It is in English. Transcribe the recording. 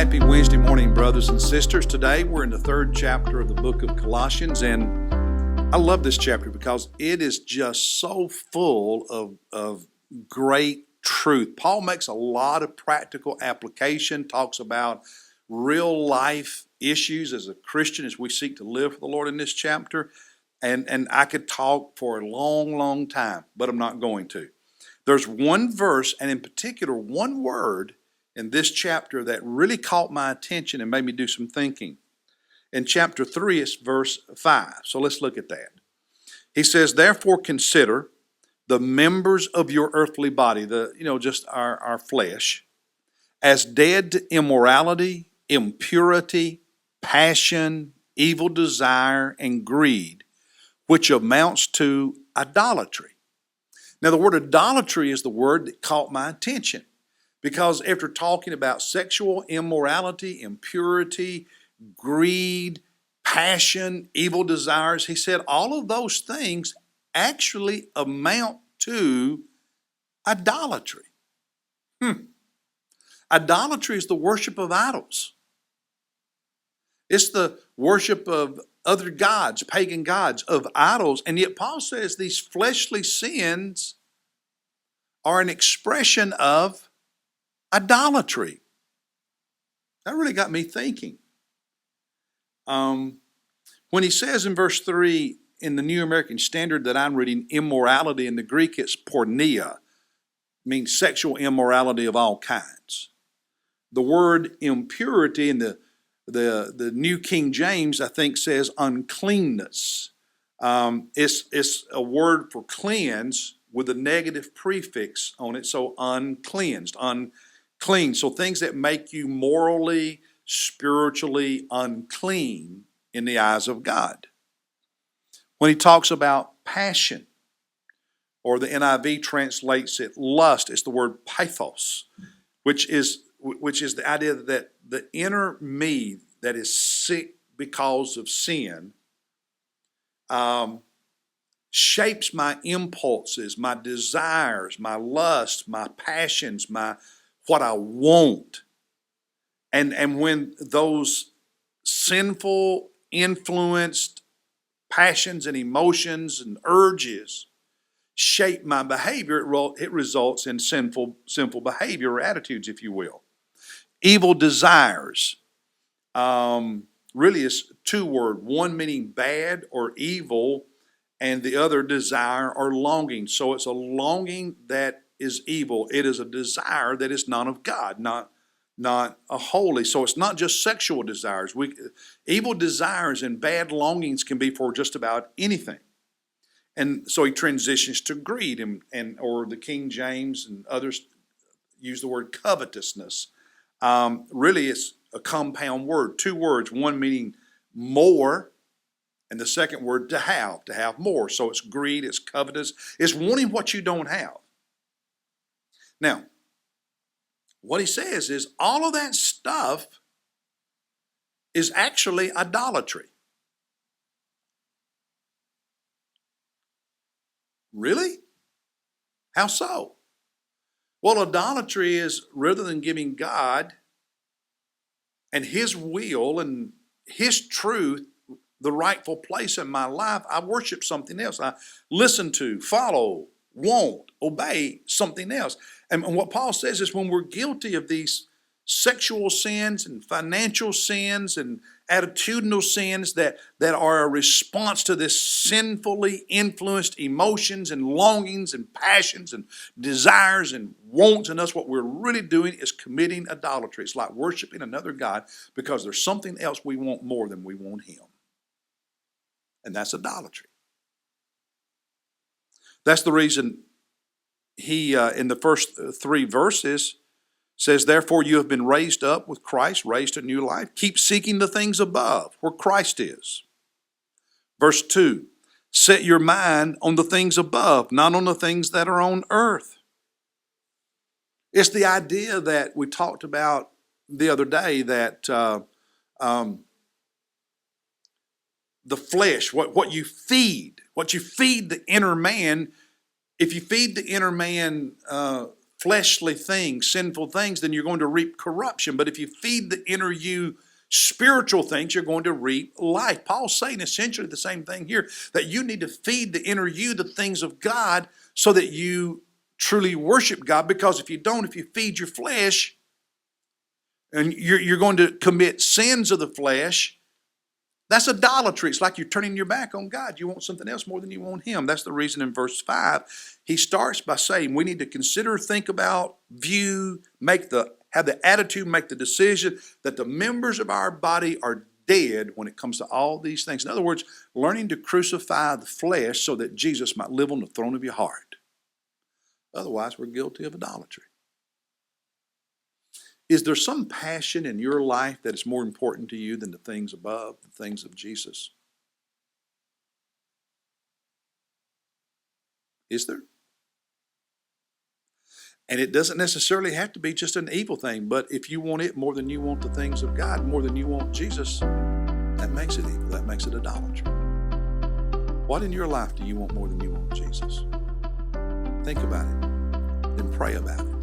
Happy Wednesday morning, brothers and sisters. Today we're in the third chapter of the book of Colossians, and I love this chapter because it is just so full of great truth. Paul makes a lot of practical application, talks about real life issues as a Christian as we seek to live for the Lord in this chapter. And I could talk for a long, long time, but I'm not going to. There's one verse, and in particular, one word in this chapter that really caught my attention and made me do some thinking. In chapter 3, it's verse 5. So let's look at that. He says, therefore consider the members of your earthly body, just our flesh, as dead to immorality, impurity, passion, evil desire, and greed, which amounts to idolatry. Now, the word idolatry is the word that caught my attention because after talking about sexual immorality, impurity, greed, passion, evil desires, he said all of those things actually amount to idolatry. Idolatry is the worship of idols. It's the worship of other gods, pagan gods, of idols. And yet Paul says these fleshly sins are an expression of idolatry. That really got me thinking. When he says in verse 3 in the New American Standard that I'm reading, immorality, in the Greek it's porneia, means sexual immorality of all kinds. The word impurity in the New King James, I think, says uncleanness. It's a word for cleanse with a negative prefix on it, so uncleansed, unclean. So things that make you morally, spiritually unclean in the eyes of God. When he talks about passion, or the NIV translates it lust, it's the word pathos, which is the idea that the inner me that is sick because of sin shapes my impulses, my desires, my lusts, my passions, what I want. And when those sinful, influenced passions and emotions and urges shape my behavior, it results in sinful behavior or attitudes, if you will. Evil desires really is two words, one meaning bad or evil, and the other desire or longing. So it's a longing that is evil. It is a desire that is not of God, not a holy. So it's not just sexual desires. Evil desires and bad longings can be for just about anything. And so he transitions to greed, or the King James and others use the word covetousness. Really, it's a compound word, two words, one meaning more, and the second word to have more. So it's greed, it's covetous, it's wanting what you don't have. Now, what he says is all of that stuff is actually idolatry. Really? How so? Well, idolatry is rather than giving God and His will and His truth the rightful place in my life, I worship something else. I listen to, follow, want, obey something else. And what Paul says is when we're guilty of these sexual sins and financial sins and attitudinal sins that are a response to this sinfully influenced emotions and longings and passions and desires and wants in us, what we're really doing is committing idolatry. It's like worshiping another God because there's something else we want more than we want Him. And that's idolatry. That's the reason he, in the first three verses, says, therefore you have been raised up with Christ, raised to new life. Keep seeking the things above, where Christ is. Verse 2, set your mind on the things above, not on the things that are on earth. It's the idea that we talked about the other day that the flesh, what you feed the inner man. If you feed the inner man fleshly things, sinful things, then you're going to reap corruption. But if you feed the inner you spiritual things, you're going to reap life. Paul's saying essentially the same thing here, that you need to feed the inner you the things of God so that you truly worship God. Because if you don't, if you feed your flesh, and you're going to commit sins of the flesh, that's idolatry. It's like you're turning your back on God. You want something else more than you want Him. That's the reason in verse 5, he starts by saying we need to consider, think about, view, have the attitude, make the decision that the members of our body are dead when it comes to all these things. In other words, learning to crucify the flesh so that Jesus might live on the throne of your heart. Otherwise, we're guilty of idolatry. Is there some passion in your life that is more important to you than the things above, the things of Jesus? Is there? And it doesn't necessarily have to be just an evil thing, but if you want it more than you want the things of God, more than you want Jesus, that makes it evil. That makes it idolatry. What in your life do you want more than you want Jesus? Think about it. Then pray about it.